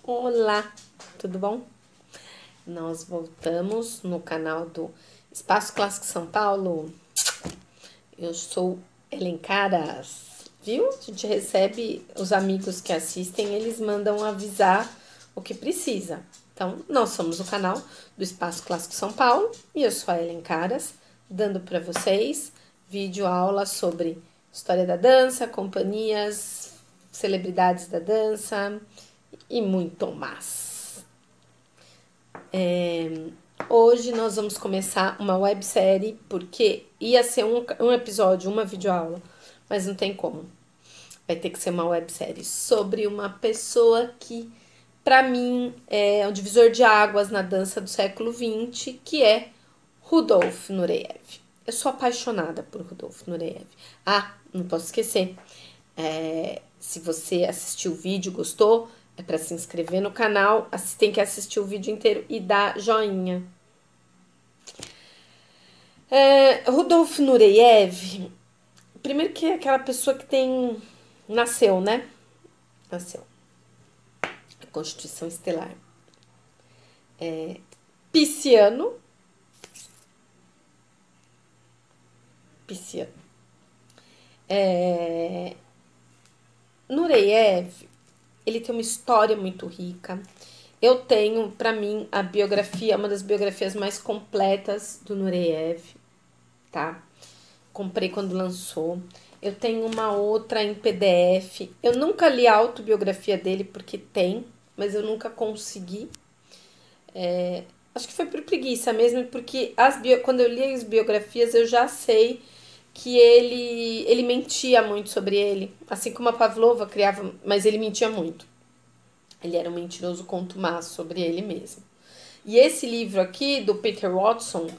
Olá, tudo bom? Nós voltamos no canal do Espaço Clássico São Paulo. Eu sou Helen Caras, viu? A gente recebe os amigos que assistem, eles mandam avisar o que precisa. Então, nós somos o canal do Espaço Clássico São Paulo e eu sou a Helen Caras, dando para vocês vídeo aula sobre história da dança, companhias, celebridades da dança e muito mais. Hoje nós vamos começar uma websérie, porque ia ser um episódio, uma videoaula, mas não tem como. Vai ter que ser uma websérie sobre uma pessoa que, para mim, é um divisor de águas na dança do século XX, que é Rudolf Nureyev. Eu sou apaixonada por Rudolf Nureyev. Ah, não posso esquecer. Se você assistiu o vídeo, gostou, é para se inscrever no canal, tem que assistir o vídeo inteiro e dar joinha. Rudolf Nureyev, primeiro que é aquela pessoa que nasceu, né? Nasceu. A Constituição Estelar. Pisciano. Nureyev, ele tem uma história muito rica. Eu tenho, para mim, a biografia, uma das biografias mais completas do Nureyev, tá? Comprei quando lançou. Eu tenho uma outra em PDF. Eu nunca li a autobiografia dele, porque tem, mas eu nunca consegui. Acho que foi por preguiça mesmo, porque quando eu li as biografias, eu já sei que ele mentia muito sobre ele. Assim como a Pavlova criava, mas ele mentia muito. Ele era um mentiroso contumaz sobre ele mesmo. E esse livro aqui, do Peter Watson,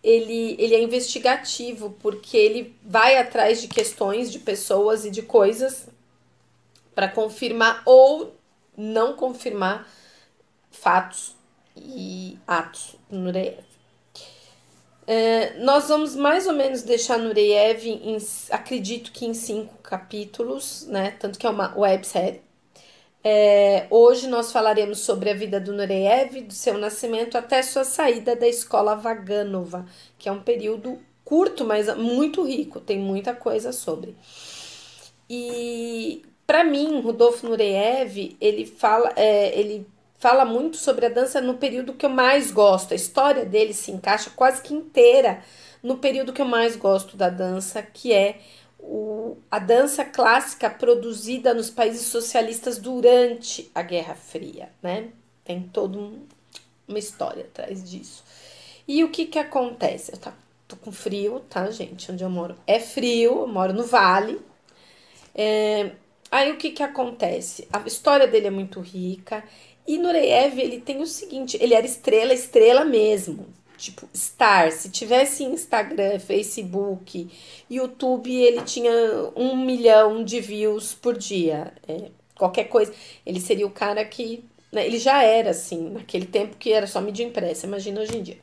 ele é investigativo, porque ele vai atrás de questões, de pessoas e de coisas para confirmar ou não confirmar fatos e atos do Nureyev. Nós vamos mais ou menos deixar Nureyev, acredito que em 5 capítulos, né? Tanto que é uma websérie. Hoje nós falaremos sobre a vida do Nureyev, do seu nascimento até sua saída da escola Vaganova, que é um período curto, mas muito rico, tem muita coisa sobre. E para mim, Rudolf Nureyev, ele fala muito sobre a dança no período que eu mais gosto. A história dele se encaixa quase que inteira no período que eu mais gosto da dança, que é a dança clássica produzida nos países socialistas durante a Guerra Fria, né? Tem toda uma história atrás disso. E o que acontece? Eu tô com frio, tá, gente? Onde eu moro é frio, eu moro no vale. Aí o que acontece? A história dele é muito rica. E Nureyev, ele tem o seguinte, ele era estrela mesmo. Tipo, star. Se tivesse Instagram, Facebook, YouTube, ele tinha 1 milhão de views por dia. Qualquer coisa. Ele seria o cara que... Né, ele já era assim, naquele tempo que era só mídia impressa. Imagina hoje em dia.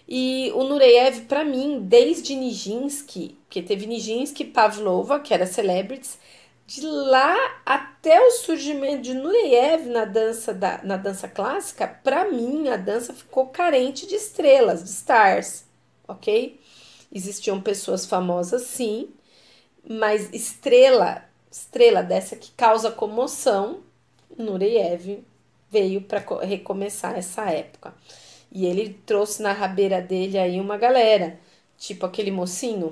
E o Nureyev, para mim, desde Nijinsky, porque teve Nijinsky, Pavlova, que era celebrities, de lá até o surgimento de Nureyev na dança clássica, para mim a dança ficou carente de estrelas, de stars, ok? Existiam pessoas famosas, sim, mas estrela dessa que causa comoção, Nureyev veio para recomeçar essa época. E ele trouxe na rabeira dele aí uma galera, tipo aquele mocinho,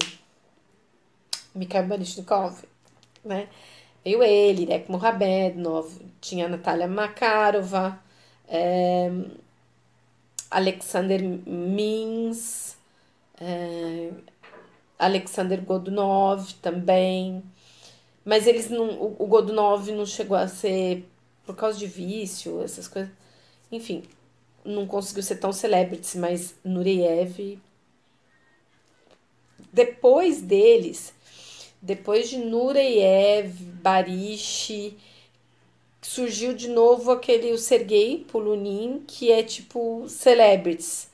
Mikhail Baryshnikov, né? Veio ele, Irek Muhamedov, tinha a Natália Makarova, Alexander Mins, Alexander Godunov também. Mas eles não, o Godunov não chegou a ser por causa de vício, essas coisas. Enfim, não conseguiu ser tão celebrity, mas Nureyev. Depois deles, depois de Nureyev, Barishi, surgiu de novo o Sergei Polunin, que é tipo celebrities,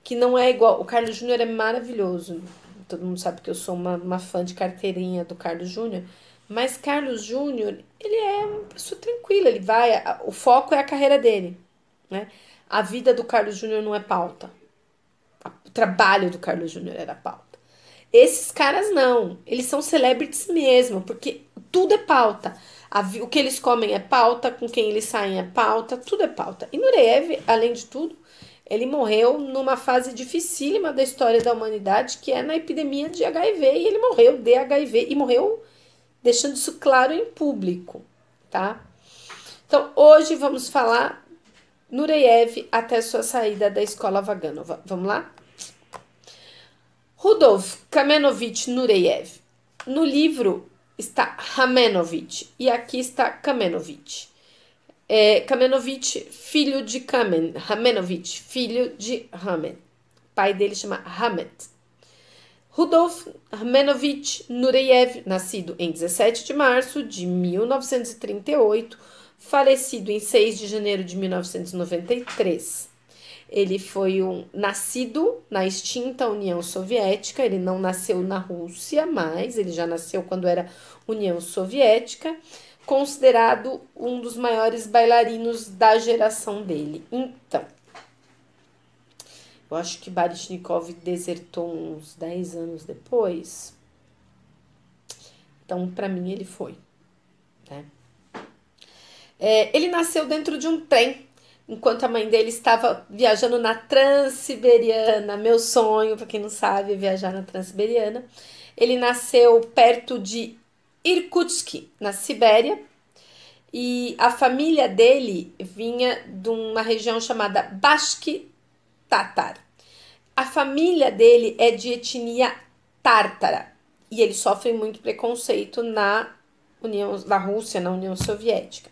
que não é igual. O Carlos Júnior é maravilhoso. Todo mundo sabe que eu sou uma fã de carteirinha do Carlos Júnior, Mas Carlos Júnior, ele é uma pessoa tranquila, ele vai, o foco é a carreira dele, né? A vida do Carlos Júnior não é pauta. O trabalho do Carlos Júnior era pauta. Esses caras não, eles são celebrities mesmo, porque tudo é pauta. O que eles comem é pauta, com quem eles saem é pauta, tudo é pauta. E Nureyev, além de tudo, ele morreu numa fase dificílima da história da humanidade, que é na epidemia de HIV, e ele morreu de HIV, e morreu deixando isso claro em público, tá? Então, hoje vamos falar Nureyev até sua saída da escola Vaganova. Vamos lá? Rudolf Kamenovich Nureyev. No livro está Kamenovich e aqui está Kamenovich. Kamenovich, filho de Kamen. Kamenovich, filho de Hamen. O pai dele chama Hamet. Rudolf Kamenovich Nureyev, nascido em 17 de março de 1938, falecido em 6 de janeiro de 1993. Ele foi nascido na extinta União Soviética, ele não nasceu na Rússia, mas ele já nasceu quando era União Soviética, considerado um dos maiores bailarinos da geração dele. Então, eu acho que Baryshnikov desertou uns 10 anos depois. Então, para mim, ele foi, né? Ele nasceu dentro de um trem, enquanto a mãe dele estava viajando na Transiberiana. Meu sonho, para quem não sabe, é viajar na Transiberiana. Ele nasceu perto de Irkutsk, na Sibéria, e a família dele vinha de uma região chamada Bashki Tatar. A família dele é de etnia tártara e ele sofre muito preconceito na Rússia, na União Soviética.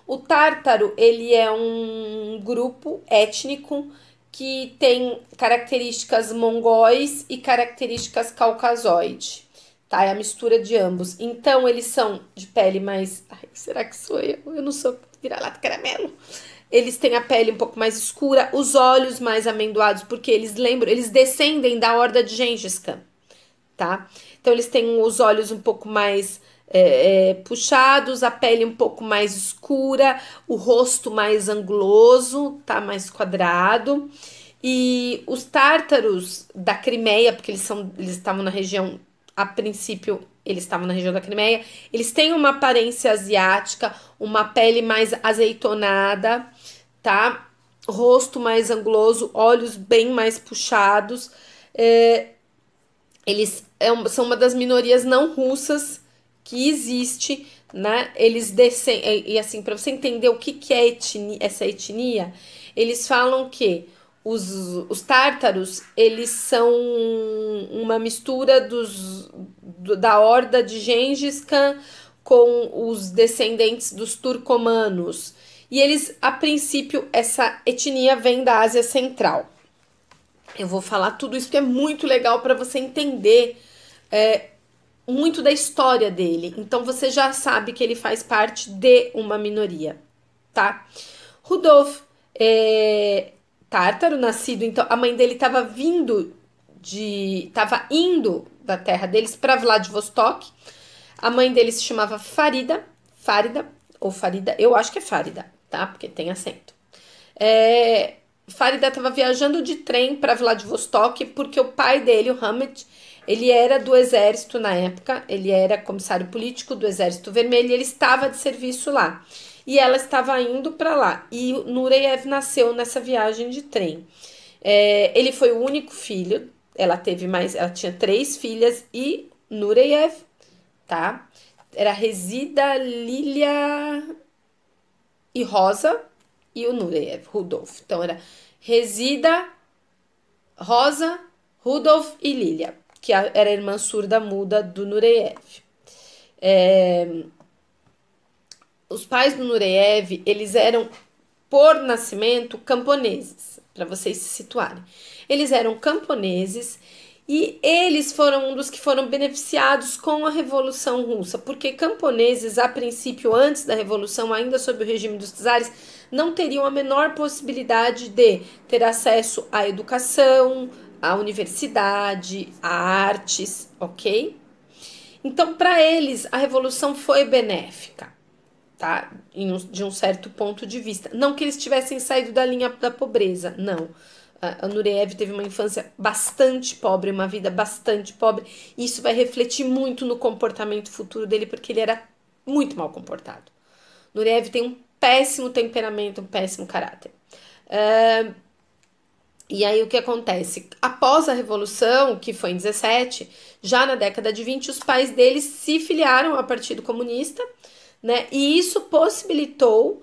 O tártaro, ele é um grupo étnico que tem características mongóis e características caucasoide, tá? É a mistura de ambos. Então, eles são de pele mais... Ai, será que sou eu? Eu não sou vira-lata caramelo. Eles têm a pele um pouco mais escura, os olhos mais amendoados, porque eles descendem da horda de Gengis Khan, tá? Então, eles têm os olhos um pouco mais puxados, a pele um pouco mais escura, o rosto mais anguloso, tá? Mais quadrado. E os tártaros da Crimeia, porque eles estavam na região, a princípio, eles estavam na região da Crimeia, eles têm uma aparência asiática, uma pele mais azeitonada, tá? Rosto mais anguloso, olhos bem mais puxados. Eles são uma das minorias não russas que existe, né? Eles descem, e assim, para você entender o que é essa etnia, eles falam que os tártaros, eles são uma mistura da horda de Gengis Khan com os descendentes dos turcomanos. E eles, a princípio, essa etnia vem da Ásia Central. Eu vou falar tudo isso porque é muito legal para você entender muito da história dele. Então, você já sabe que ele faz parte de uma minoria, tá? Rudolf tártaro, nascido, então, a mãe dele estava indo da terra deles para Vladivostok. A mãe dele se chamava Farida, ou Farida, eu acho que é Farida, tá? Porque tem acento. Farida estava viajando de trem para Vladivostok porque o pai dele, o Hamet, ele era do exército na época, ele era comissário político do Exército Vermelho e ele estava de serviço lá. E ela estava indo para lá. E Nureyev nasceu nessa viagem de trem. Ele foi o único filho, ela tinha 3 filhas e Nureyev, tá? Era Resida, Lilia e Rosa e o Nureyev, Rudolf. Então era Resida, Rosa, Rudolf e Lilia, que era a irmã surda muda do Nureyev. Os pais do Nureyev, eles eram, por nascimento, camponeses, para vocês se situarem. Eles eram camponeses e eles foram um dos que foram beneficiados com a Revolução Russa, porque camponeses, a princípio, antes da Revolução, ainda sob o regime dos czares, não teriam a menor possibilidade de ter acesso à educação, à universidade, a artes, ok? Então, para eles, a revolução foi benéfica, tá? De um certo ponto de vista. Não que eles tivessem saído da linha da pobreza, não. A Nureyev teve uma infância bastante pobre, uma vida bastante pobre. E isso vai refletir muito no comportamento futuro dele, porque ele era muito mal comportado. Nureyev tem um péssimo temperamento, um péssimo caráter. E aí o que acontece? Após a Revolução, que foi em 17, já na década de 20, os pais deles se filiaram ao Partido Comunista, né? E isso possibilitou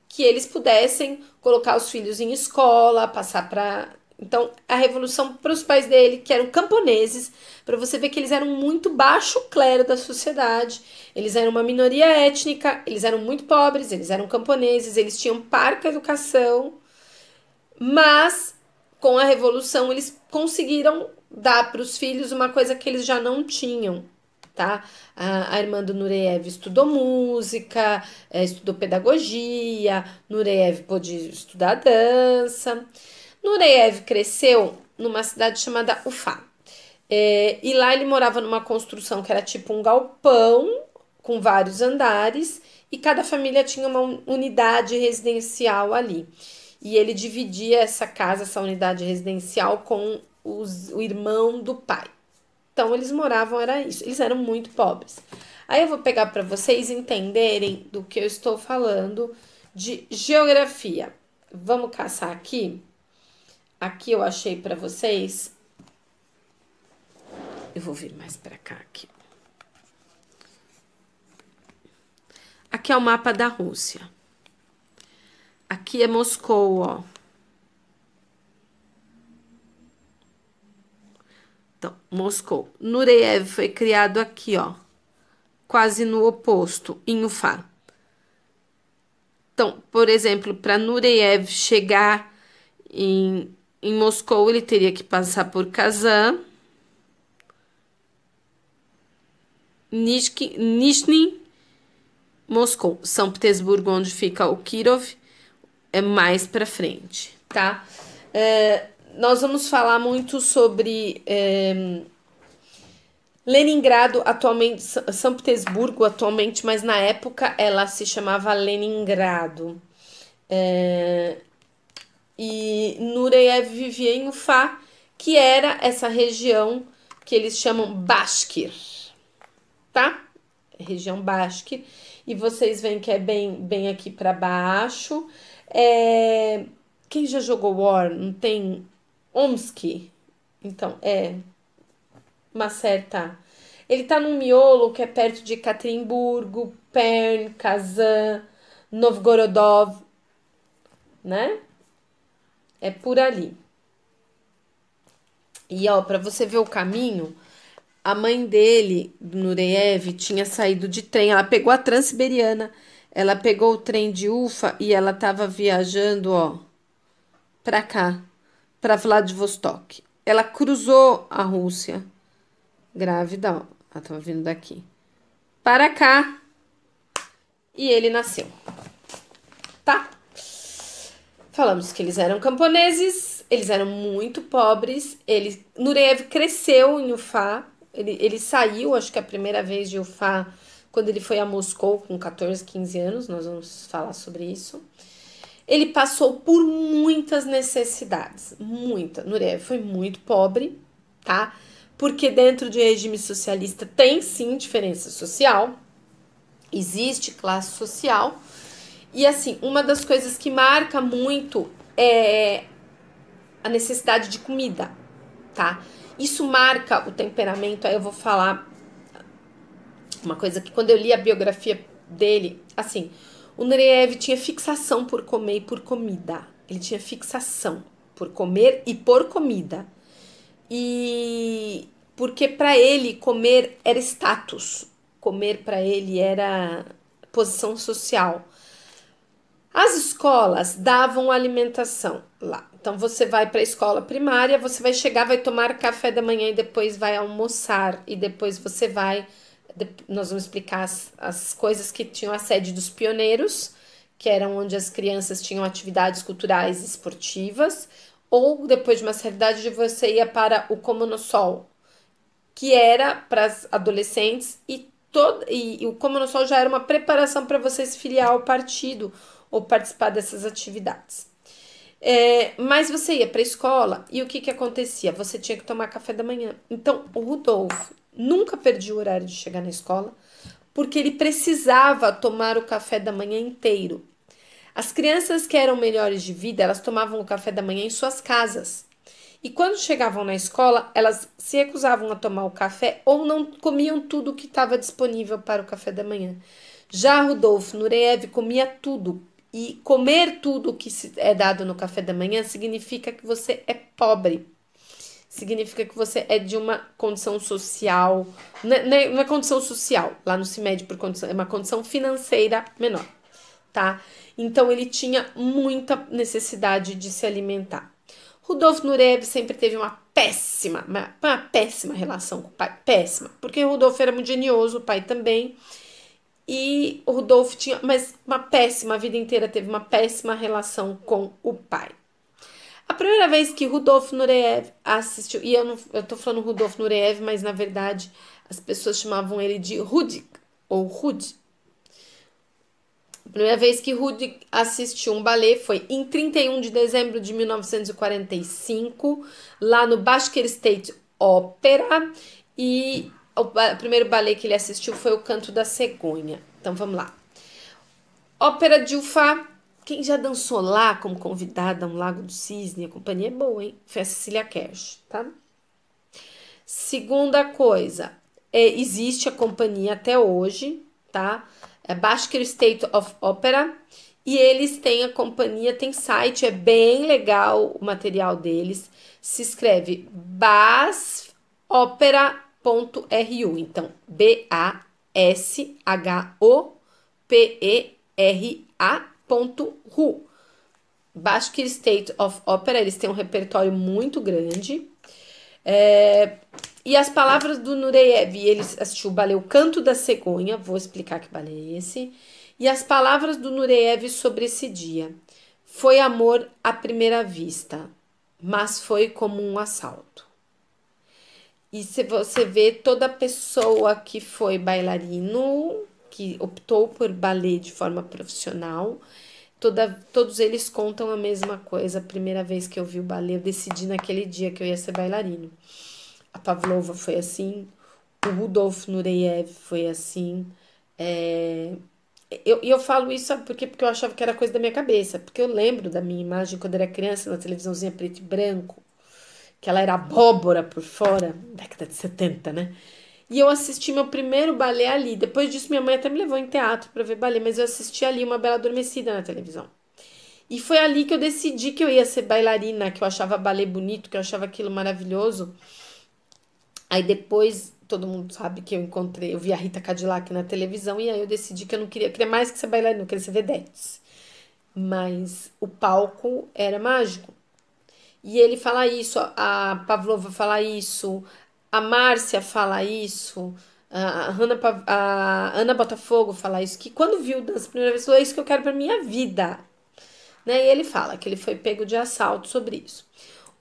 que eles pudessem colocar os filhos em escola, passar para... Então, a revolução para os pais dele, que eram camponeses, para você ver que eles eram muito baixo clero da sociedade, eles eram uma minoria étnica, eles eram muito pobres, eles eram camponeses, eles tinham parca educação, mas com a revolução eles conseguiram dar para os filhos uma coisa que eles já não tinham, tá? A irmã do Nureyev estudou música, estudou pedagogia, Nureyev pôde estudar dança. Nureyev cresceu numa cidade chamada Ufá. E lá ele morava numa construção que era tipo um galpão com vários andares e cada família tinha uma unidade residencial ali. E ele dividia essa casa, essa unidade residencial com o irmão do pai. Então eles moravam, era isso. Eles eram muito pobres. Aí eu vou pegar para vocês entenderem do que eu estou falando de geografia. Vamos caçar aqui. Aqui eu achei para vocês. Eu vou vir mais para cá aqui. Aqui é o mapa da Rússia. Aqui é Moscou, ó. Então, Moscou. Nureyev foi criado aqui, ó. Quase no oposto, em Ufá. Então, por exemplo, para Nureyev chegar em Moscou, ele teria que passar por Kazan, Nizhny, Moscou. São Petersburgo, onde fica o Kirov, é mais para frente, tá? Nós vamos falar muito sobre Leningrado, atualmente, São Petersburgo atualmente, mas na época ela se chamava Leningrado. E Nureyev vivia em Ufá, que era essa região que eles chamam Bashkir, tá? Região Bashkir. E vocês veem que é bem aqui para baixo. Quem já jogou War, não tem Omsk? Então, uma certa... Ele tá num miolo que é perto de Ekaterimburgo, Perm, Kazan, Novgorodov, né? É por ali. E, ó, pra você ver o caminho, a mãe dele, Nureyev, tinha saído de trem. Ela pegou a Transiberiana, ela pegou o trem de Ufa e ela tava viajando, ó, pra cá, pra Vladivostok. Ela cruzou a Rússia, grávida, ó, ela tava vindo daqui, para cá, e ele nasceu, tá? Falamos que eles eram camponeses, eles eram muito pobres. Nureyev cresceu em Ufá, ele saiu, acho que a primeira vez de Ufá, quando ele foi a Moscou com 14, 15 anos, nós vamos falar sobre isso. Ele passou por muitas necessidades, muita. Nureyev foi muito pobre, tá? Porque dentro de regime socialista tem sim diferença social, existe classe social. E assim, uma das coisas que marca muito é a necessidade de comida, tá? Isso marca o temperamento. Aí eu vou falar uma coisa que quando eu li a biografia dele, assim, o Nureyev tinha fixação por comer e por comida. Ele tinha fixação por comer e por comida. E porque para ele comer era status, comer para ele era posição social. As escolas davam alimentação lá. Então você vai para a escola primária, você vai chegar, vai tomar café da manhã e depois vai almoçar e depois você vai... Nós vamos explicar as coisas que tinham a sede dos pioneiros, que eram onde as crianças tinham atividades culturais e esportivas, ou depois de uma certa idade você ia para o Comunossol, que era para as adolescentes e o Como no Sol já era uma preparação para você se filiar ao partido ou participar dessas atividades. Mas você ia para a escola e o que que acontecia? Você tinha que tomar café da manhã. Então, o Rudolf nunca perdia o horário de chegar na escola, porque ele precisava tomar o café da manhã inteiro. As crianças que eram melhores de vida, elas tomavam o café da manhã em suas casas. E quando chegavam na escola, elas se recusavam a tomar o café ou não comiam tudo que estava disponível para o café da manhã. Já Rudolf Nureyev comia tudo. E comer tudo que é dado no café da manhã significa que você é pobre. Significa que você é de uma condição social. Não é condição social, lá não se mede por condição, é uma condição financeira menor, tá? Então ele tinha muita necessidade de se alimentar. Rudolf Nureyev sempre teve uma péssima relação com o pai. Péssima. Porque o Rudolf era muito genioso, o pai também. E o Rudolf tinha, mas uma péssima, a vida inteira teve uma péssima relação com o pai. A primeira vez que Rudolf Nureyev assistiu, e eu tô falando Rudolf Nureyev, mas na verdade as pessoas chamavam ele de Rudik, ou Rud. A primeira vez que Rudik assistiu um balé foi em 31 de dezembro de 1945, lá no Bashkir State Opera, e o primeiro balé que ele assistiu foi o Canto da Cegonha. Então vamos lá. Ópera de Ufa. Quem já dançou lá como convidada a um Lago do Cisne, a companhia é boa, hein? Foi a Cecília Kersh, tá? Segunda coisa, existe a companhia até hoje, tá? É Bashkir State of Opera. E eles têm a companhia, tem site, é bem legal o material deles. Se escreve basopera.ru. Então, BASHOPERA.ru. Bashkir State of Opera, eles têm um repertório muito grande. E as palavras do Nureyev, ele assistiu o balé O Canto da Cegonha, vou explicar que balé é esse. E as palavras do Nureyev sobre esse dia. Foi amor à primeira vista, mas foi como um assalto. E se você vê toda pessoa que foi bailarino, que optou por balé de forma profissional, todos eles contam a mesma coisa. A primeira vez que eu vi o balé, eu decidi naquele dia que eu ia ser bailarino. A Pavlova foi assim, o Rudolf Nureyev foi assim. Eu falo isso, sabe por quê? Porque eu achava que era coisa da minha cabeça. Porque eu lembro da minha imagem quando eu era criança, na televisãozinha preto e branco, que ela era abóbora por fora, década de 70, né? E eu assisti meu primeiro balé ali. Depois disso, minha mãe até me levou em teatro para ver balé, mas eu assisti ali Uma Bela Adormecida na televisão. E foi ali que eu decidi que eu ia ser bailarina, que eu achava balé bonito, que eu achava aquilo maravilhoso. Aí depois, todo mundo sabe que eu vi a Rita Cadillac na televisão, e aí eu decidi que eu queria mais que ser bailarina, eu queria ser vedete. Mas o palco era mágico. E ele fala isso, a Pavlova fala isso, a Márcia fala isso, a Ana Botafogo fala isso, que quando viu das primeiras vezes, falou, é isso que eu quero pra minha vida. Né? E ele fala que ele foi pego de assalto sobre isso.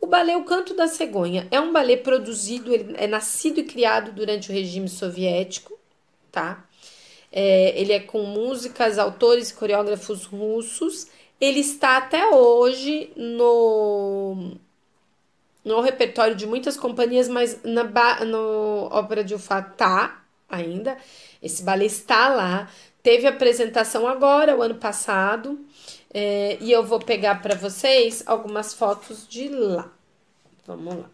O balé O Canto da Cegonha é um balé produzido, ele é nascido e criado durante o regime soviético, tá? Ele é com músicas, autores e coreógrafos russos. Ele está até hoje no repertório de muitas companhias, mas no Ópera de Ufa tá ainda. Esse balé está lá. Teve apresentação agora, o ano passado. E eu vou pegar para vocês algumas fotos de lá. Vamos lá.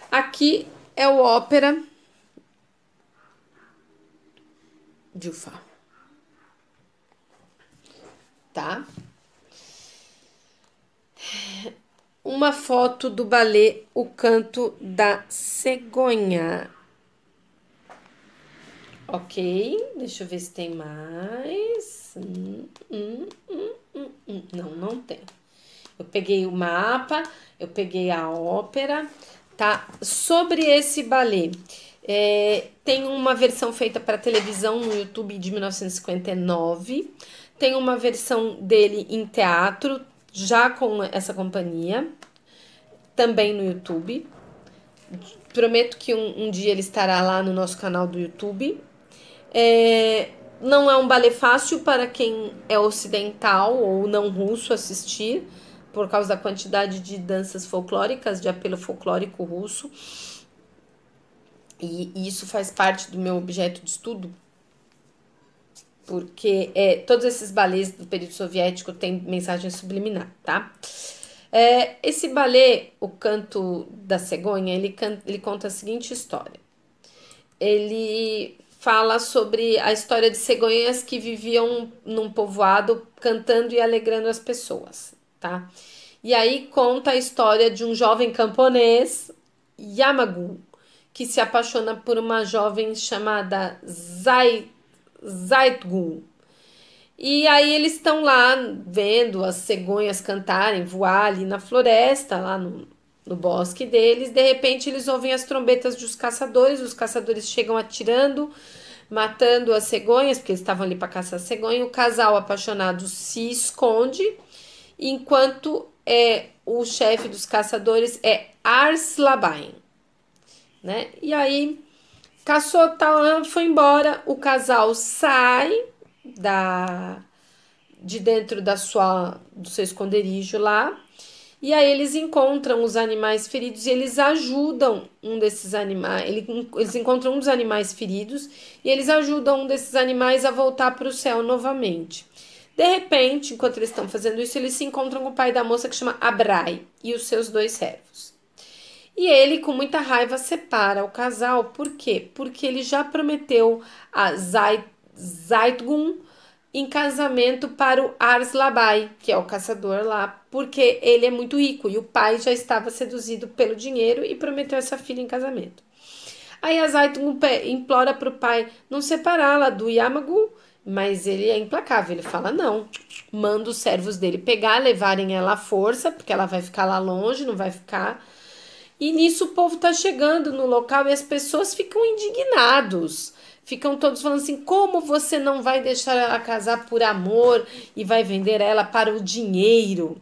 Aqui é o Ópera de Ufa. Tá? Uma foto do balé O Canto da Cegonha. Ok, deixa eu ver se tem mais. Não tem. Eu peguei o mapa, eu peguei a ópera, tá? Sobre esse balé, tem uma versão feita para televisão no YouTube de 1959, tem uma versão dele em teatro, já com essa companhia. também no YouTube. Prometo que um dia ele estará lá no nosso canal do YouTube. Não é um balé fácil para quem é ocidental ou não russo assistir, por causa da quantidade de danças folclóricas, de apelo folclórico russo. E isso faz parte do meu objeto de estudo, porque todos esses balés do período soviético têm mensagem subliminar, tá? Esse balé, o Canto da Cegonha, ele conta a seguinte história. Ele fala sobre a história de cegonhas que viviam num povoado cantando e alegrando as pessoas, tá? E aí conta a história de um jovem camponês, Yamagu, que se apaixona por uma jovem chamada Zaitgun. E aí eles estão lá vendo as cegonhas cantarem, voar ali na floresta, lá no bosque deles. De repente eles ouvem as trombetas dos caçadores, os caçadores chegam atirando, matando as cegonhas, porque eles estavam ali para caçar a cegonha. O casal apaixonado se esconde, enquanto o chefe dos caçadores é Arslabain, né? E aí caçou, tal, foi embora, o casal sai de dentro do seu esconderijo lá, e aí eles encontram os animais feridos e eles ajudam um desses animais, eles encontram um dos animais feridos e eles ajudam um desses animais a voltar para o céu novamente. De repente, enquanto eles estão fazendo isso, eles se encontram com o pai da moça, que chama Abrai, e os seus 2 servos. E ele, com muita raiva, separa o casal. Por quê? Porque ele já prometeu a Zaitgun em casamento para o Arslabai, que é o caçador lá, porque ele é muito rico e o pai já estava seduzido pelo dinheiro e prometeu essa filha em casamento. Aí a Zaitgun implora para o pai não separá-la do Yamagu, mas ele é implacável, ele fala não, manda os servos dele pegar, levarem ela à força, porque ela vai ficar lá longe, não vai ficar. E nisso o povo tá chegando no local e as pessoas ficam indignados. Ficam todos falando assim, como você não vai deixar ela casar por amor e vai vender ela para o dinheiro?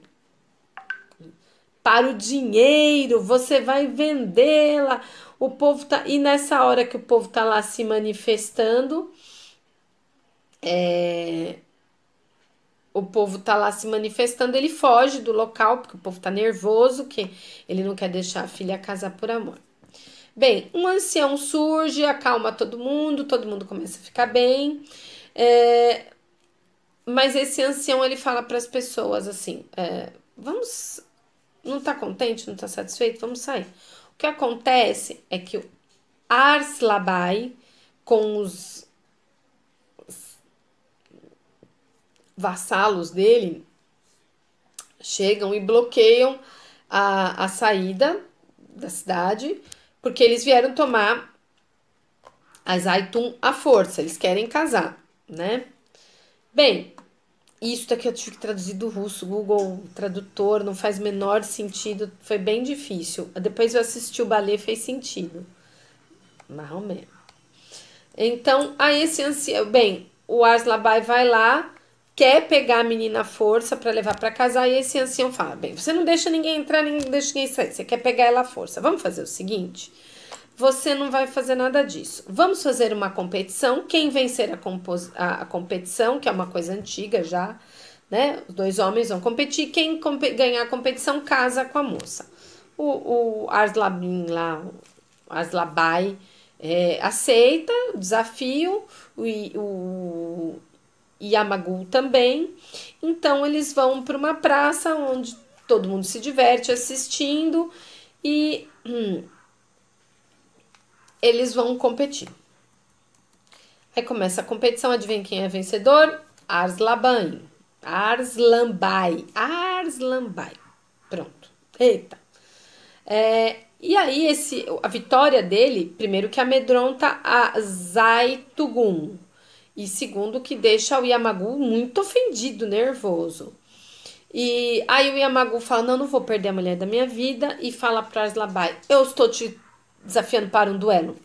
Para o dinheiro, você vai vendê-la. O povo tá... E nessa hora que o povo tá lá se manifestando, o povo tá lá se manifestando, ele foge do local, porque o povo tá nervoso, que ele não quer deixar a filha casar por amor. Bem, um ancião surge, acalma todo mundo começa a ficar bem, mas esse ancião, ele fala para as pessoas assim, vamos, não tá contente, não tá satisfeito, vamos sair. O que acontece é que o Arslabai, com os vassalos dele, chegam e bloqueiam a saída da cidade, porque eles vieram tomar a Zaitun à força, eles querem casar, né? Bem, isso daqui eu tive que traduzir do russo, Google Tradutor, não faz menor sentido, foi bem difícil. Depois eu assisti o balé, fez sentido. Mais ou menos. Então, aí esse ancião, bem, o Arslabai vai lá, quer pegar a menina à força para levar para casar, e esse ancião fala, bem, você não deixa ninguém entrar, nem deixa ninguém sair, você quer pegar ela à força. Vamos fazer o seguinte, você não vai fazer nada disso. Vamos fazer uma competição, quem vencer a competição, que é uma coisa antiga já, né? Os 2 homens vão competir, quem ganhar a competição casa com a moça. O Arslabin lá, o Arslabai, aceita o desafio, o Yamagu também. Então eles vão para uma praça onde todo mundo se diverte assistindo e eles vão competir. Aí começa a competição, adivinha quem é vencedor? Arslanbai. Pronto. Eita. E aí a vitória dele, primeiro que amedronta a Zaitgun, e segundo que deixa o Yamagu muito ofendido, nervoso. E aí o Yamagu fala, não vou perder a mulher da minha vida, e fala para Arslabai, eu estou te desafiando para um duelo.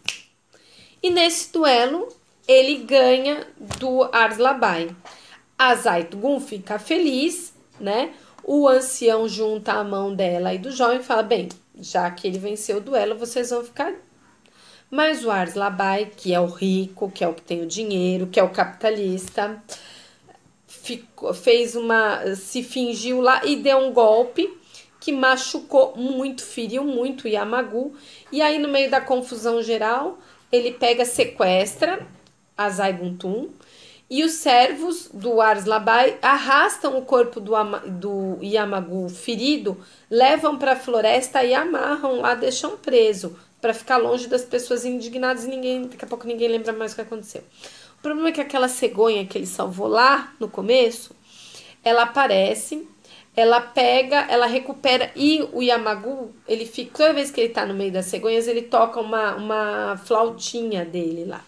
E nesse duelo, ele ganha do Arslabai. A Zaitgun fica feliz, né? O ancião junta a mão dela e do jovem e fala, bem, Já que ele venceu o duelo, vocês vão ficar. Mas o Ars Labai, que é o rico, que é o que tem o dinheiro, que é o capitalista, se fingiu lá e deu um golpe que machucou muito, feriu muito Yamagu. E aí, no meio da confusão geral, ele pega, sequestra a Zaibuntun e os servos do Ars Labai arrastam o corpo do Yamagu ferido, levam para a floresta e amarram lá, deixam preso, para ficar longe das pessoas indignadas e daqui a pouco ninguém lembra mais o que aconteceu. O problema é que aquela cegonha que ele salvou lá no começo, ela aparece, ela pega, ela recupera, e o Yamagu, ele fica, toda vez que ele tá no meio das cegonhas, ele toca uma flautinha dele lá.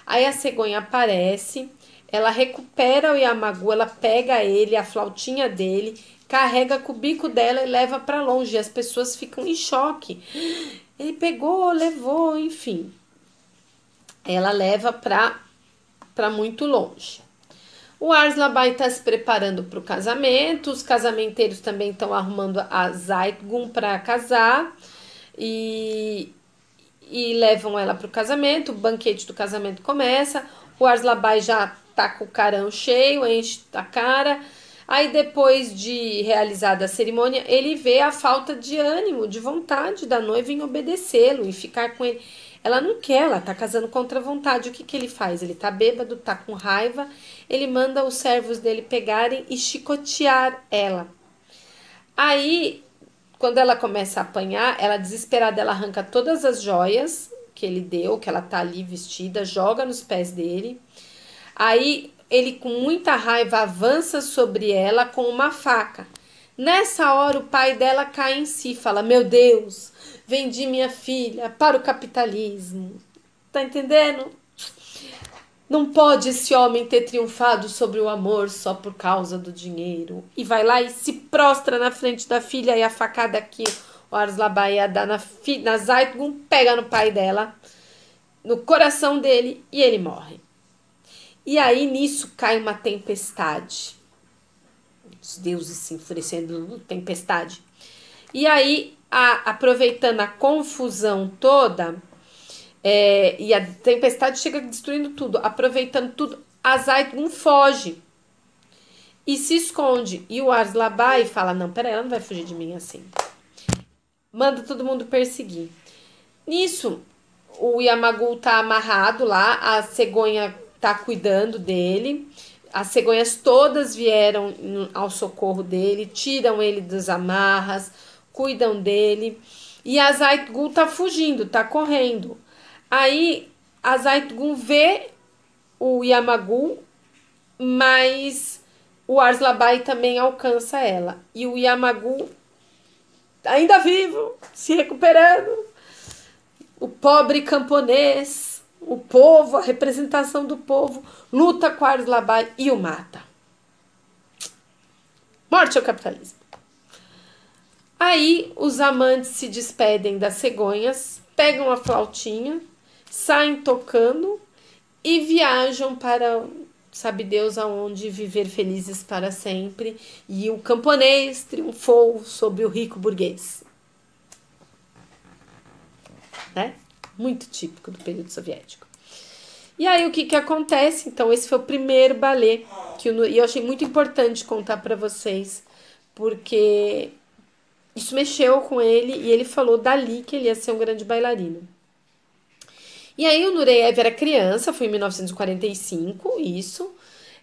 Aí a cegonha aparece, ela recupera o Yamagu, ela pega ele, a flautinha dele, carrega com o bico dela e leva para longe. E as pessoas ficam em choque. Ele pegou, levou, enfim. Ela leva para muito longe. O Ars Labai está se preparando para o casamento. Os casamenteiros também estão arrumando a Zaitgun para casar. E levam ela para o casamento. O banquete do casamento começa. O Ars Labai já tá com o carão cheio, enche a cara. Aí depois de realizada a cerimônia, ele vê a falta de ânimo, de vontade da noiva em obedecê-lo e ficar com ele. Ela não quer, ela tá casando contra a vontade. O que que ele faz? Ele tá bêbado, tá com raiva. Ele manda os servos dele pegarem e chicotear ela. Aí, quando ela começa a apanhar, ela desesperada, ela arranca todas as joias que ele deu, que ela tá ali vestida, joga nos pés dele. Aí ele, com muita raiva, avança sobre ela com uma faca. Nessa hora, o pai dela cai em si, fala: meu Deus, vendi minha filha para o capitalismo. Tá entendendo? Não pode esse homem ter triunfado sobre o amor só por causa do dinheiro. E vai lá e se prostra na frente da filha, e a facada que o Ars Labai ia dar na Zaitgun pega no pai dela, no coração dele, e ele morre. E aí, nisso, cai uma tempestade. Os deuses se enfurecendo, tempestade. E aí, aproveitando a confusão toda, e a tempestade chega destruindo tudo. Aproveitando tudo, a Zaitgun foge. E se esconde. E o Ars Labai fala: não, peraí, ela não vai fugir de mim assim. Manda todo mundo perseguir. Nisso, o Yamagu tá amarrado lá, a cegonha tá cuidando dele. As cegonhas todas vieram ao socorro dele, tiram ele das amarras, cuidam dele. E a Zaitgun tá fugindo, tá correndo. Aí a Zaitgun vê o Yamagu, mas o Ars Labai também alcança ela. E o Yamagu, ainda vivo, se recuperando. O pobre camponês, o povo, a representação do povo, luta com o Ars Labai e o mata. Morte ao capitalismo. Aí os amantes se despedem das cegonhas, pegam a flautinha, saem tocando e viajam para, sabe Deus aonde, viver felizes para sempre. E o camponês triunfou sobre o rico burguês. Né? Muito típico do período soviético. E aí, o que acontece? Então, esse foi o primeiro balé e eu achei muito importante contar para vocês, porque isso mexeu com ele e ele falou dali que ele ia ser um grande bailarino. E aí, o Nureyev era criança, foi em 1945, isso,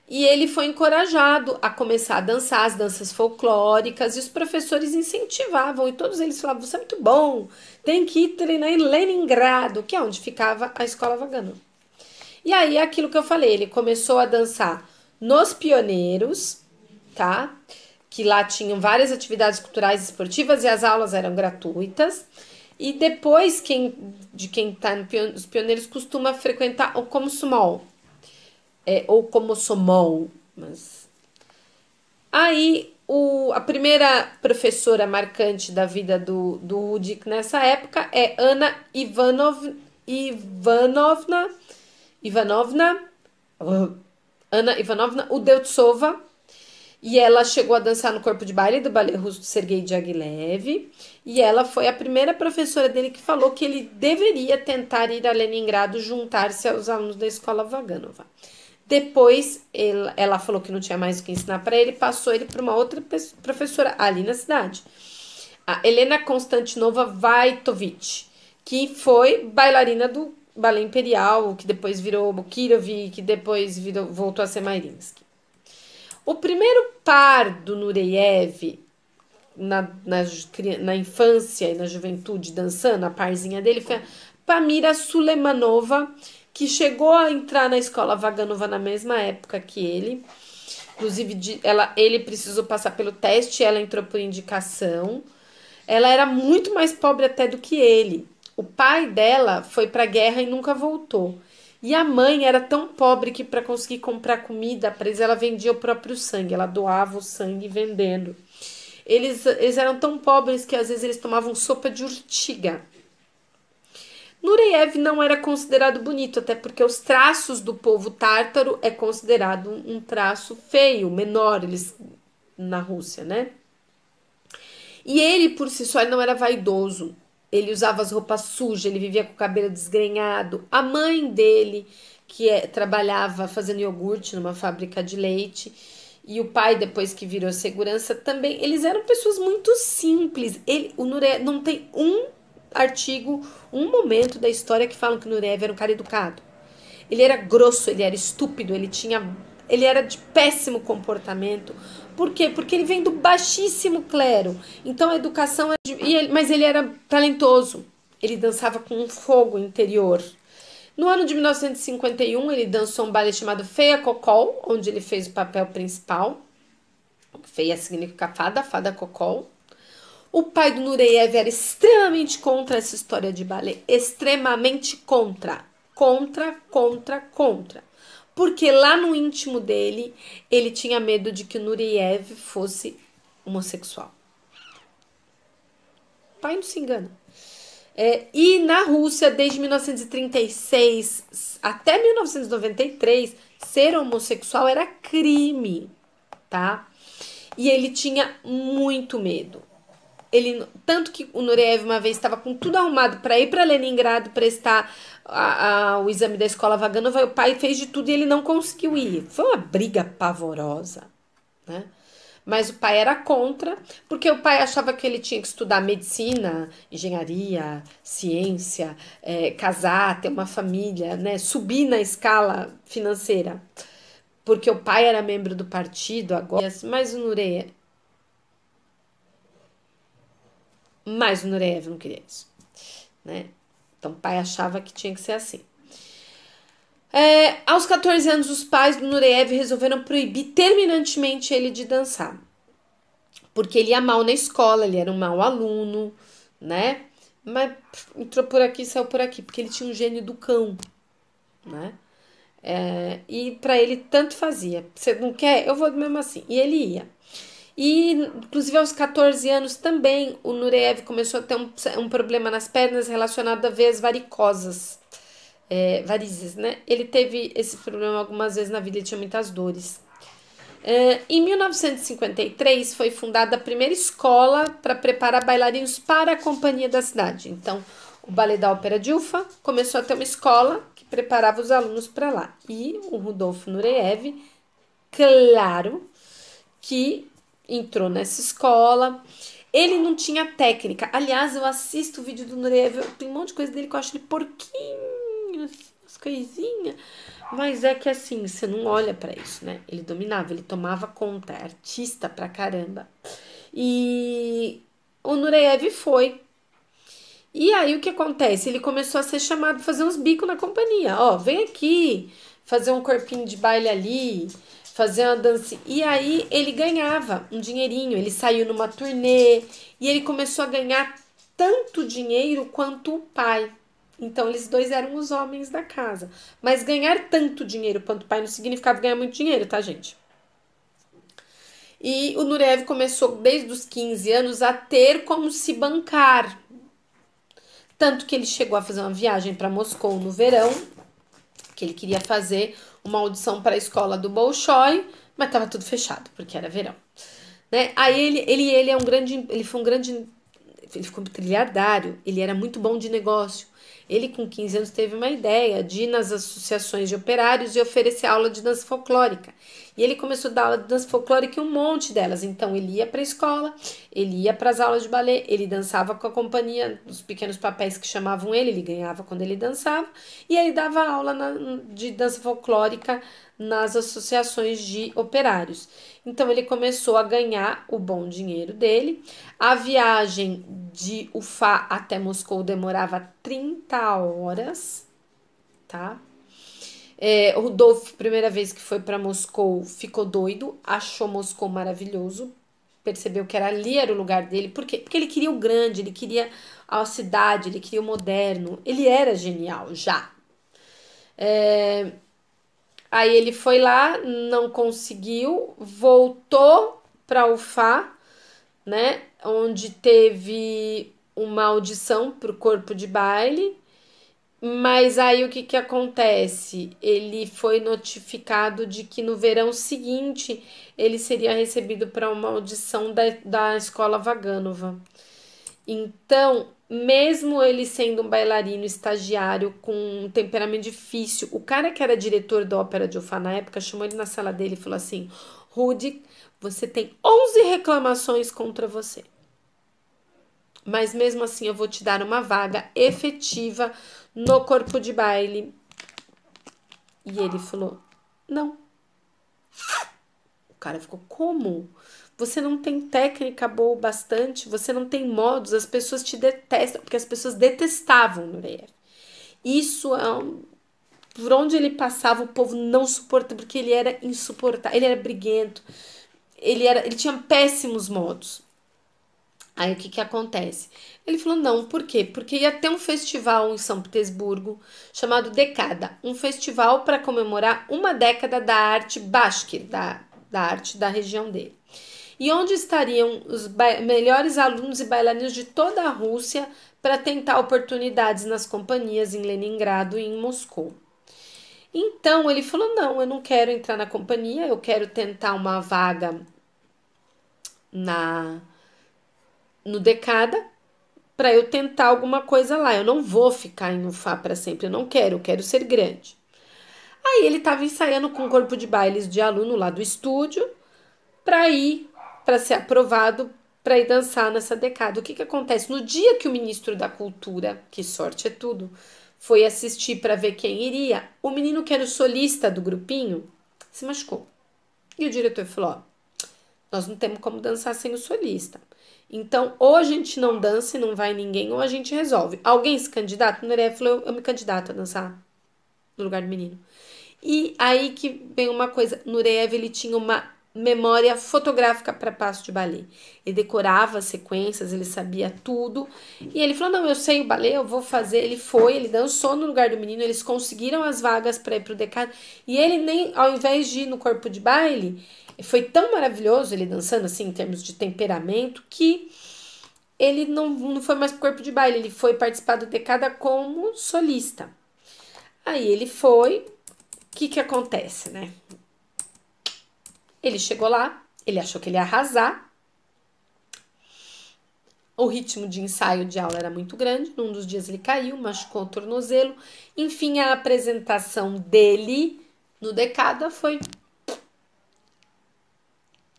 e ele foi encorajado a começar a dançar as danças folclóricas, e os professores incentivavam, e todos eles falavam: você é muito bom, tem que ir treinar em Leningrado, que é onde ficava a escola Vaganov. E aí, aquilo que eu falei, ele começou a dançar nos Pioneiros, tá? Que lá tinham várias atividades culturais e esportivas e as aulas eram gratuitas. E depois, quem tá nos Pioneiros costuma frequentar o Komsomol, ou Komsomol, mas... Aí, a primeira professora marcante da vida do Udik nessa época é Anna Ivanovna Udeutsova, E ela chegou a dançar no corpo de baile do Balé Russo do Sergei Diaghilev. E ela foi a primeira professora dele que falou que ele deveria tentar ir a Leningrado juntar-se aos alunos da escola Vaganova. Depois, ela falou que não tinha mais o que ensinar para ele, passou ele para uma outra professora ali na cidade. A Helena Konstantinova Vaitovich, que foi bailarina do Balé Imperial, que depois virou Kirov, que depois voltou a ser Mariinsky. O primeiro par do Nureyev na infância e na juventude dançando, a parzinha dele foi a Pamira Sulemanova, que chegou a entrar na escola Vaganova na mesma época que ele. Inclusive, ele precisou passar pelo teste, ela entrou por indicação. Ela era muito mais pobre até do que ele. O pai dela foi para a guerra e nunca voltou. E a mãe era tão pobre que para conseguir comprar comida para eles, ela vendia o próprio sangue. Ela doava o sangue vendendo. Eles eram tão pobres que às vezes eles tomavam sopa de urtiga. Nureyev não era considerado bonito, até porque os traços do povo tártaro é considerado um traço feio, menor na Rússia, né? E ele, por si só, ele não era vaidoso. Ele usava as roupas sujas, ele vivia com o cabelo desgrenhado. A mãe dele, trabalhava fazendo iogurte numa fábrica de leite, e o pai, depois que virou segurança, também, eles eram pessoas muito simples. O Nureyev não tem um artigo, um momento da história que falam que o Nureyev era um cara educado. Ele era grosso, ele era estúpido, ele era de péssimo comportamento. Por quê? Porque ele vem do baixíssimo clero. Então a educação mas ele era talentoso. Ele dançava com um fogo interior. No ano de 1951, ele dançou um balé chamado Feia Kokol, onde ele fez o papel principal. Feia significa fada, fada Kokol. O pai do Nureyev era extremamente contra essa história de balé. Extremamente contra. Contra. Porque lá no íntimo dele, ele tinha medo de que o Nureyev fosse homossexual. O pai não se engana. E na Rússia, desde 1936 até 1993, ser homossexual era crime, tá? E ele tinha muito medo. Tanto que o Nureyev uma vez estava com tudo arrumado para ir para Leningrado prestar o exame da escola Vaganova, o pai fez de tudo e ele não conseguiu ir. Foi uma briga pavorosa, né? Mas o pai era contra, porque o pai achava que ele tinha que estudar medicina, engenharia, ciência, casar, ter uma família, né? Subir na escala financeira. Porque o pai era membro do partido agora, mas o Nureyev não queria isso, né? Então o pai achava que tinha que ser assim. Aos 14 anos, os pais do Nureyev resolveram proibir terminantemente ele de dançar. Porque ele ia mal na escola, ele era um mau aluno, né? Mas entrou por aqui, saiu por aqui, porque ele tinha um gênio do cão, né? E para ele tanto fazia. Você não quer? Eu vou mesmo assim. E ele ia. E, inclusive, aos 14 anos também, o Nureyev começou a ter um problema nas pernas relacionado a veias varicosas. Varizes, né? Ele teve esse problema algumas vezes na vida, ele tinha muitas dores. Em 1953, foi fundada a primeira escola para preparar bailarinos para a companhia da cidade. Então, o Balé da Ópera de Ufa começou a ter uma escola que preparava os alunos para lá. E o Rudolf Nureyev, claro, que entrou nessa escola. Ele não tinha técnica. Aliás, eu assisto o vídeo do Nureyev, tem um monte de coisa dele que eu acho ele porquinho, as coisinhas. Mas é que assim, você não olha pra isso, né? Ele dominava, ele tomava conta, é artista pra caramba. E o Nureyev foi. E aí o que acontece? Ele começou a ser chamado pra fazer uns bicos na companhia. Ó, vem aqui, fazer um corpinho de baile ali, fazer uma dança. E aí ele ganhava um dinheirinho, ele saiu numa turnê e ele começou a ganhar tanto dinheiro quanto o pai. Então eles dois eram os homens da casa. Mas ganhar tanto dinheiro quanto o pai não significava ganhar muito dinheiro, tá, gente? E o Nureyev começou desde os 15 anos a ter como se bancar. Tanto que ele chegou a fazer uma viagem para Moscou no verão, que ele queria fazer uma audição para a escola do Bolshoi, mas tava tudo fechado, porque era verão, né? Aí ele é um grande, ele foi um grande, ele ficou trilhardário, ele era muito bom de negócio. Ele, com 15 anos, teve uma ideia de ir nas associações de operários e oferecer aula de dança folclórica. E ele começou a dar aula de dança folclórica em um monte delas. Então, ele ia para a escola, ele ia para as aulas de balé, ele dançava com a companhia, os pequenos papéis que chamavam ele ganhava quando ele dançava, e ele dava aula de dança folclórica nas associações de operários. Então, ele começou a ganhar o bom dinheiro dele. A viagem de Ufá até Moscou demorava 30 horas, tá? O Rodolfo, primeira vez que foi para Moscou, ficou doido, achou Moscou maravilhoso, percebeu que ali era o lugar dele. Por quê? Porque ele queria o grande, ele queria a cidade, ele queria o moderno. Ele era genial já. Aí ele foi lá, não conseguiu, voltou para Ufá, né? Onde teve uma audição para o corpo de baile. Mas aí o que que acontece? Ele foi notificado de que no verão seguinte ele seria recebido para uma audição da escola Vaganova. Então, mesmo ele sendo um bailarino estagiário com um temperamento difícil, o cara que era diretor da Ópera de Ufá na época chamou ele na sala dele e falou assim: Rudy, você tem 11 reclamações contra você. Mas mesmo assim eu vou te dar uma vaga efetiva no corpo de baile. E ele falou: não. O cara ficou: como? Você não tem técnica boa o bastante, você não tem modos, as pessoas te detestam, porque as pessoas detestavam Nureyev. Isso é por onde ele passava, o povo não suportava, porque ele era insuportável, ele era briguento, ele tinha péssimos modos. Aí o que que acontece? Ele falou: não, por quê? Porque ia ter um festival em São Petersburgo chamado Decada, um festival para comemorar uma década da arte bashkir, da arte da região dele. E onde estariam os melhores alunos e bailarinos de toda a Rússia para tentar oportunidades nas companhias em Leningrado e em Moscou. Então ele falou: não, eu não quero entrar na companhia, eu quero tentar uma vaga no Decada para eu tentar alguma coisa lá. Eu não vou ficar em Ufá para sempre, eu quero ser grande. Aí ele estava ensaiando com um corpo de bailes de aluno lá do estúdio para ser aprovado para ir dançar nessa Decada. O que que acontece? No dia que o ministro da Cultura, que sorte é tudo, foi assistir para ver quem iria, o menino que era o solista do grupinho se machucou. E o diretor falou: ó, nós não temos como dançar sem o solista. Então, ou a gente não dança e não vai ninguém, ou a gente resolve. Alguém se candidata? O Nureyev falou: eu me candidato a dançar no lugar do menino. E aí que vem uma coisa: Nureyev, ele tinha uma memória fotográfica para passo de balé. Ele decorava as sequências, ele sabia tudo. E ele falou: não, eu sei o balé, eu vou fazer. Ele foi, ele dançou no lugar do menino, eles conseguiram as vagas para ir pro Decada. E ele nem, ao invés de ir no corpo de baile, foi tão maravilhoso ele dançando, assim, em termos de temperamento, que ele não foi mais pro corpo de baile, ele foi participar do Decada como solista. Aí ele foi, o que que acontece, né? Ele chegou lá, ele achou que ele ia arrasar. O ritmo de ensaio de aula era muito grande, num dos dias ele caiu, machucou o tornozelo. Enfim, a apresentação dele no Decada foi...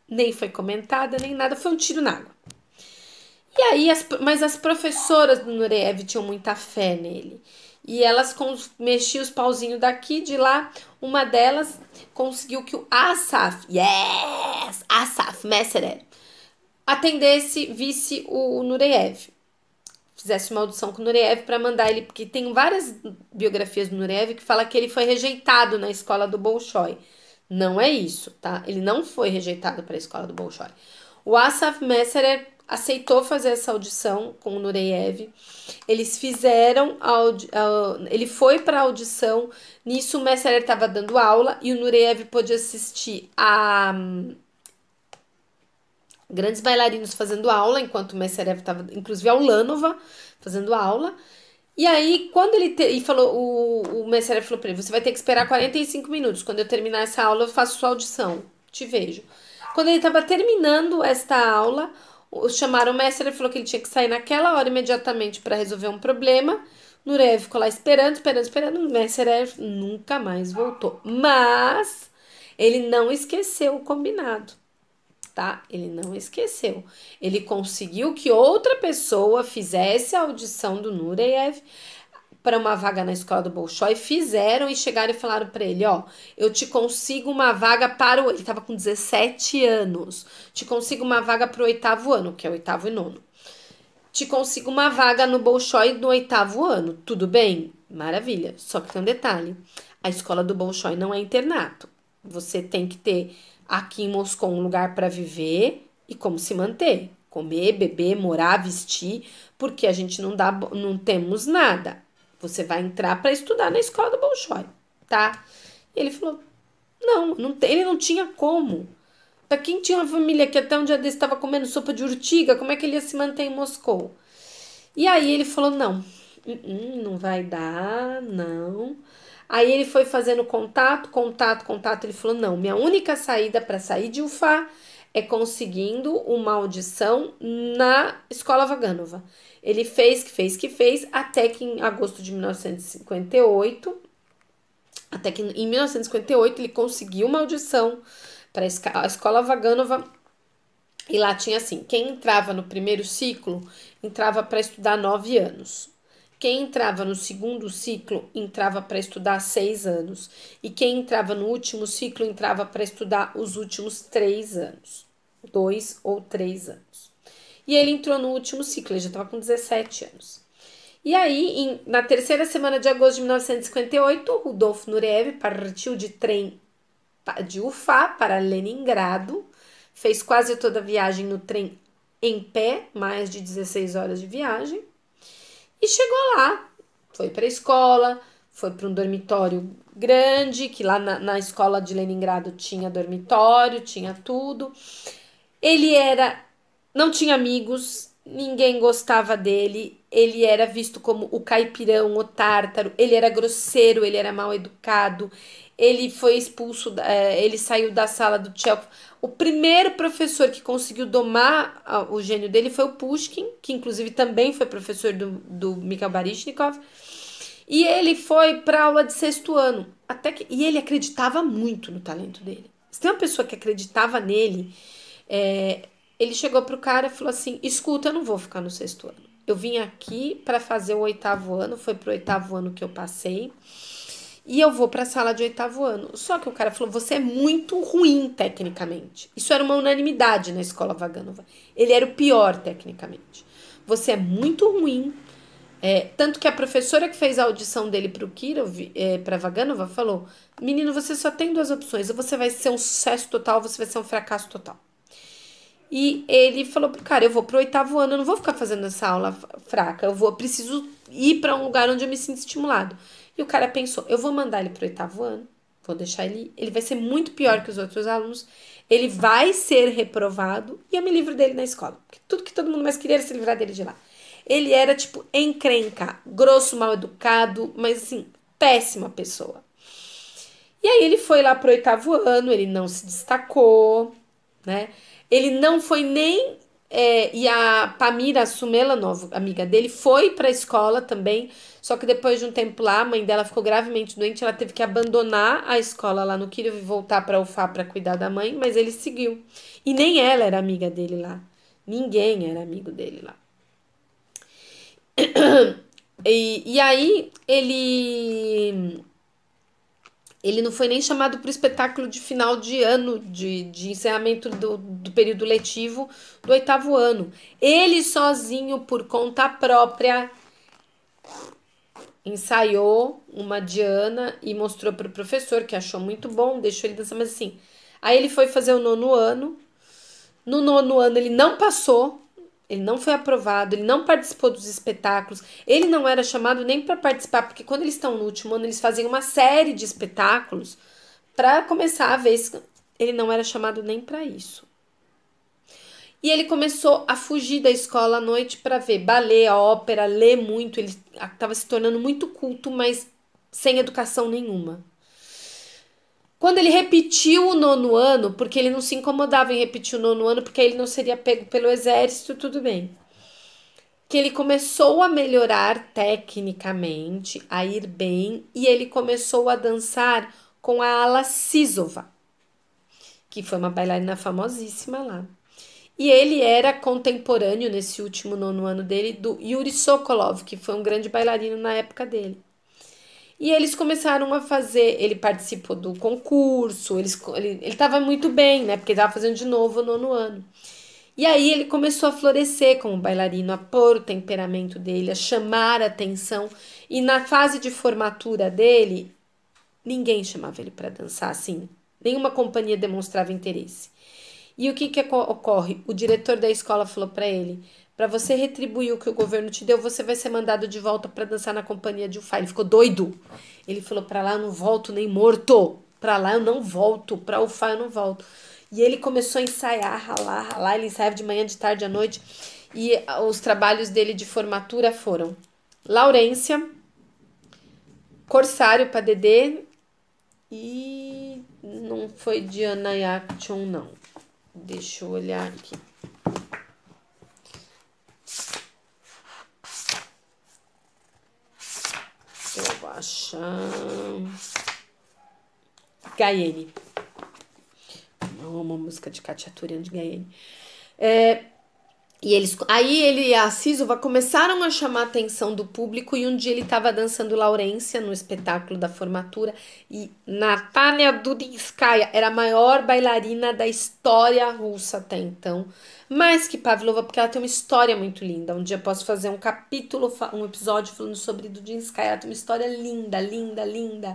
nem foi comentada, nem nada, foi um tiro na água. E aí, mas as professoras do Nureyev tinham muita fé nele. E elas mexiam os pauzinhos daqui, de lá. Uma delas conseguiu que o Asaf Messerer, atendesse, visse o Nureyev. Fizesse uma audição com o Nureyev para mandar ele, porque tem várias biografias do Nureyev que fala que ele foi rejeitado na escola do Bolshoi. Não é isso, tá? Ele não foi rejeitado para a escola do Bolshoi. O Asaf Messerer aceitou fazer essa audição com o Nureyev. Eles fizeram ele foi para a audição. Nisso o Messerer estava dando aula e o Nureyev pôde assistir a grandes bailarinos fazendo aula, enquanto o Messerer estava, inclusive a Ulanova, fazendo aula. E aí, quando ele falou, o Messerer falou para ele: você vai ter que esperar 45 minutos. Quando eu terminar essa aula, eu faço sua audição. te vejo. Quando ele estava terminando esta aula, chamaram o mestre, ele falou que ele tinha que sair naquela hora imediatamente para resolver um problema. Nureyev ficou lá esperando. O Messerev nunca mais voltou. Mas ele não esqueceu o combinado, tá? Ele não esqueceu. Ele conseguiu que outra pessoa fizesse a audição do Nureyev para uma vaga na escola do Bolshoi, fizeram e chegaram e falaram para ele, ó, eu te consigo uma vaga para o... Ele estava com 17 anos. Te consigo uma vaga para o 8º ano, que é o 8º e 9º. Te consigo uma vaga no Bolshoi no 8º ano. Tudo bem? Maravilha. Só que tem um detalhe. A escola do Bolshoi não é internato. Você tem que ter aqui em Moscou um lugar para viver e como se manter. Comer, beber, morar, vestir, porque a gente não temos nada. Você vai entrar para estudar na escola do Bolshoi, tá? E ele falou, ele não tinha como. Para quem tinha uma família que até um dia desse estava comendo sopa de urtiga, como é que ele ia se manter em Moscou? E aí ele falou, não vai dar, não. Aí ele foi fazendo contato. Ele falou, não, minha única saída para sair de Ufá é conseguindo uma audição na Escola Vaganova. Ele fez, até que em agosto de 1958, até que em 1958 ele conseguiu uma audição para a Escola Vaganova. E lá tinha assim, quem entrava no primeiro ciclo entrava para estudar 9 anos. Quem entrava no segundo ciclo entrava para estudar 6 anos. E quem entrava no último ciclo entrava para estudar os últimos 3 anos. 2 ou 3 anos. E ele entrou no último ciclo, ele já estava com 17 anos. E aí, na terceira semana de agosto de 1958, Rudolf Nureyev partiu de trem de Ufá para Leningrado. Fez quase toda a viagem no trem em pé, mais de 16 horas de viagem. E chegou lá, foi para a escola, foi para um dormitório grande, que lá na escola de Leningrado tinha dormitório, tinha tudo. Ele não tinha amigos, ninguém gostava dele, ele era visto como o caipirão, o tártaro, ele era grosseiro, ele era mal educado, ele foi expulso, ele saiu da sala do Chekhov. O primeiro professor que conseguiu domar o gênio dele foi o Pushkin, que inclusive também foi professor do Mikhail Baryshnikov. E ele foi para aula de 6º ano. E ele acreditava muito no talento dele. Se tem uma pessoa que acreditava nele, ele chegou pro cara e falou assim, escuta, eu não vou ficar no 6º ano. Eu vim aqui para fazer o 8º ano, foi pro 8º ano que eu passei. E eu vou para a sala de 8º ano. Só que o cara falou, você é muito ruim tecnicamente. Isso era uma unanimidade na escola Vaganova. Ele era o pior tecnicamente. Você é muito ruim. Tanto que a professora que fez a audição dele para o Kirov, para Vaganova, falou, menino, você só tem 2 opções. Ou você vai ser um sucesso total, ou você vai ser um fracasso total. E ele falou pro cara, eu vou pro 8º ano, eu não vou ficar fazendo essa aula fraca. Eu preciso ir para um lugar onde eu me sinto estimulado. E o cara pensou, eu vou mandar ele pro 8º ano, vou deixar ele vai ser muito pior que os outros alunos, ele vai ser reprovado e eu me livro dele na escola. Porque tudo que todo mundo mais queria era se livrar dele de lá. Ele era, tipo, encrenca, grosso, mal educado, mas, assim, péssima pessoa. E aí ele foi lá pro 8º ano, ele não se destacou, né? Ele não foi nem... e a Pamira Sumelanov, amiga dele, foi pra escola também, só que depois de um tempo lá, a mãe dela ficou gravemente doente, ela teve que abandonar a escola lá no Kirov e voltar pra Ufá pra cuidar da mãe, mas ele seguiu. E nem ela era amiga dele lá. Ninguém era amigo dele lá. E aí ele não foi nem chamado para o espetáculo de final de ano, de encerramento do período letivo do 8º ano. Ele sozinho, por conta própria, ensaiou uma Diana e mostrou para o professor, que achou muito bom, deixou ele dançar, mas assim... Aí ele foi fazer o 9º ano. No 9º ano ele não passou, ele não foi aprovado, ele não participou dos espetáculos, ele não era chamado nem para participar, porque quando eles estão no último ano, eles fazem uma série de espetáculos para começar a ver se ele não era chamado nem para isso. E ele começou a fugir da escola à noite para ver balé, ópera, ler muito, ele estava se tornando muito culto, mas sem educação nenhuma. Quando ele repetiu o 9º ano, porque ele não se incomodava em repetir o 9º ano, porque aí ele não seria pego pelo exército, tudo bem. Que ele começou a melhorar tecnicamente, a ir bem, e ele começou a dançar com a Alla Sisova, que foi uma bailarina famosíssima lá. E ele era contemporâneo, nesse último 9º ano dele, do Yuri Sokolov, que foi um grande bailarino na época dele. E eles começaram a fazer, ele participou do concurso, ele estava muito bem, né? Porque ele estava fazendo de novo o 9º ano. E aí ele começou a florescer como bailarino, a pôr o temperamento dele, a chamar a atenção. E na fase de formatura dele, ninguém chamava ele para dançar assim. Nenhuma companhia demonstrava interesse. E o que ocorre? O diretor da escola falou para ele: para você retribuir o que o governo te deu, você vai ser mandado de volta para dançar na companhia de UFA. Ele ficou doido. Ele falou: para lá eu não volto nem morto. Para lá eu não volto. Para UFA eu não volto. E ele começou a ensaiar, ralar. Ele ensaiava de manhã, de tarde, à noite. E os trabalhos dele de formatura foram Laurência, Corsário para Dedê e não foi Diana Yaction, não. Deixa eu olhar aqui. Eu vou achar. Gaiene. Uma música de Katia Turian de Gaiene. E aí ele e a Sisova começaram a chamar a atenção do público e um dia ele estava dançando Laurência no espetáculo da formatura e Natalia Dudinskaya era a maior bailarina da história russa até então, mais que Pavlova, porque ela tem uma história muito linda. Um dia eu posso fazer um capítulo, um episódio falando sobre Dudinskaya. Ela tem uma história linda, linda, linda.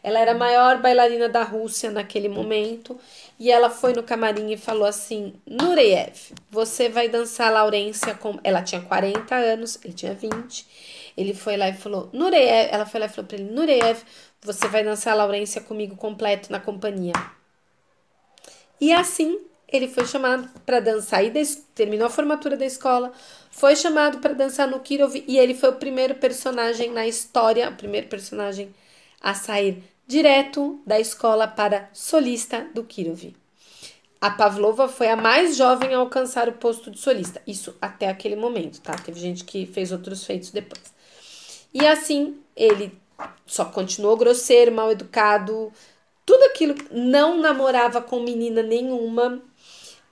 Ela era a maior bailarina da Rússia naquele momento e ela foi no camarim e falou assim: Nureyev, você vai dançar Laurência com... Ela tinha 40 anos, ele tinha 20. Ele foi lá e falou: Nureyev, ela foi lá e falou para ele: Nureyev, você vai dançar Laurência comigo completo na companhia. E assim ele foi chamado para dançar e terminou a formatura da escola, foi chamado para dançar no Kirov e ele foi o primeiro personagem na história, o primeiro personagem a sair direto da escola para solista do Kirov. A Pavlova foi a mais jovem a alcançar o posto de solista. Isso até aquele momento, tá? Teve gente que fez outros feitos depois. E assim, ele só continuou grosseiro, mal educado, tudo aquilo. Não namorava com menina nenhuma,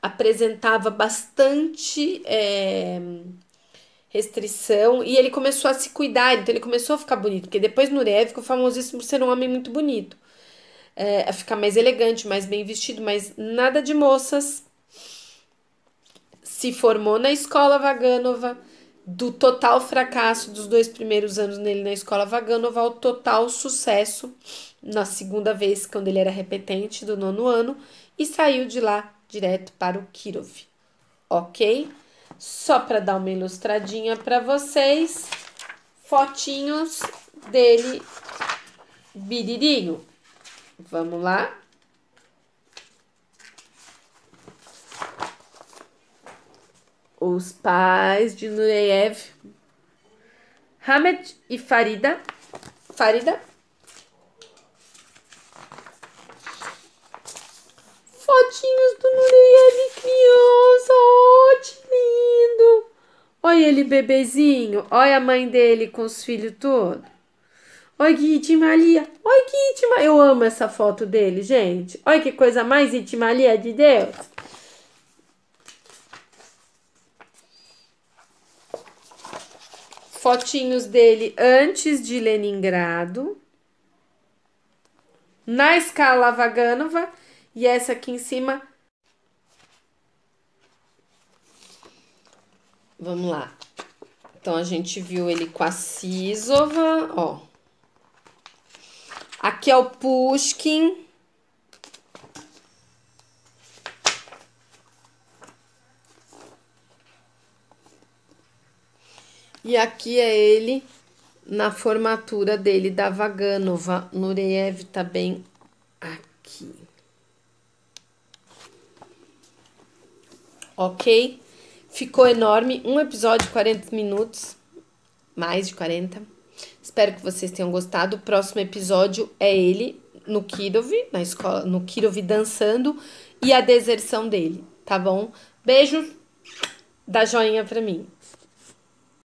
apresentava bastante restrição e ele começou a se cuidar, então ele começou a ficar bonito, porque depois Nureyev ficou famosíssimo por ser um homem muito bonito, a ficar mais elegante, mais bem vestido, mas nada de moças. Se formou na escola Vaganova, do total fracasso dos 2 primeiros anos nele na escola Vaganova ao total sucesso na segunda vez, quando ele era repetente do 9º ano, e saiu de lá direto para o Kirov, ok? Só para dar uma ilustradinha para vocês, fotinhos dele biririnho. Vamos lá? Os pais de Nureyev, Hamed e Farida. Fotinhos do Nureyev criança, oh, que lindo. Olha ele bebezinho, olha a mãe dele com os filhos todos. Olha que Itimalia, olha que Itimalia. Eu amo essa foto dele, gente. Olha que coisa mais Itimalia de Deus. Fotinhos dele antes de Leningrado, na escala Vaganova, e essa aqui em cima. Vamos lá. Então, a gente viu ele com a Sisova, ó. Aqui é o Pushkin. E aqui é ele na formatura dele da Vaganova. Nureyev tá bem aqui. Ok? Ficou enorme. Um episódio de 40 minutos. Mais de 40. Espero que vocês tenham gostado. O próximo episódio é ele no Kirov, na escola, no Kirov dançando e a deserção dele, tá bom? Beijo, dá joinha pra mim.